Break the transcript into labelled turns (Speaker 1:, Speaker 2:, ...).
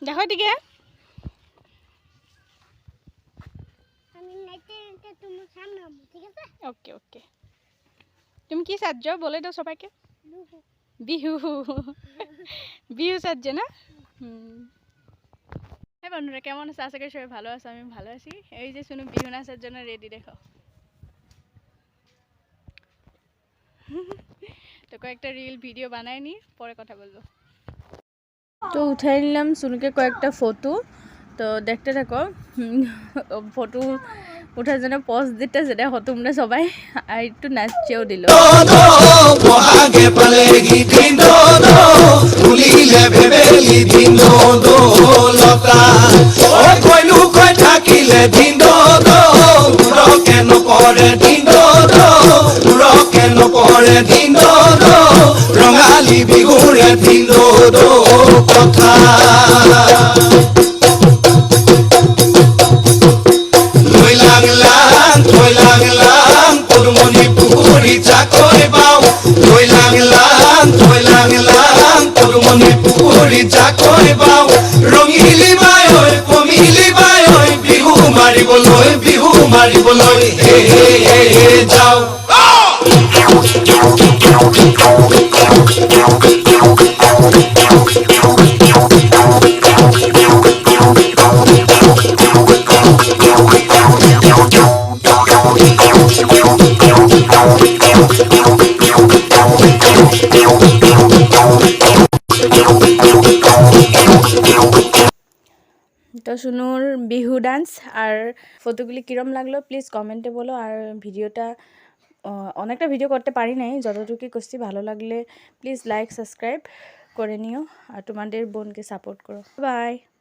Speaker 1: দেখো দিকে ওকে ওকে তুমি কি সাজছো বলে দাও সবাইকে বিহু বিহু সাজছে না হ্যাঁ বন্ধুরা কেমন আছে আশা করি সবাই ভালো আছে আমি ভালো আছি এই যে শুনুন বিহু নাচার জন্য রেডি দেখো তো কয়েকটা রিল ভিডিও বানাই নি পরে কথা বলবো তো উঠাই নিলাম শুনুকে কয়েকটা ফটো তো দেখতে থাকো ফটো ওঠার জন্য পজ দিতে যেটা হতো তোমরা সবাই আর একটু নাচছেও দিল
Speaker 2: বহাগে পালেগি দিন দো ভুলিলে ভেবেলি দিন দো লতা ওই কইলু কই থাকিলে দিন দো কেন পড়ে দিন দো কেন পড়ে দিন দো রঙালী বিহুরে দিন দো কথা চাকরি বাউ থই লাগলাম তোর মনে পুকুরি চাকরি বাউ রঙিলি বাই ওই কমিলি বাই ওই বিহু মারিবলৈ হে হে হে হে যাও
Speaker 1: তো শুনুর বিহু ডান্স আর ফটোগুলি কিরম লাগলো প্লিজ কমেন্টে বলো আর ভিডিওটা অনেকটা ভিডিও করতে পারি নাই যতটুকু করছি ভালো লাগলে প্লিজ লাইক সাবস্ক্রাইব করে নিও আর তোমাদের বোনকে সাপোর্ট করো বাই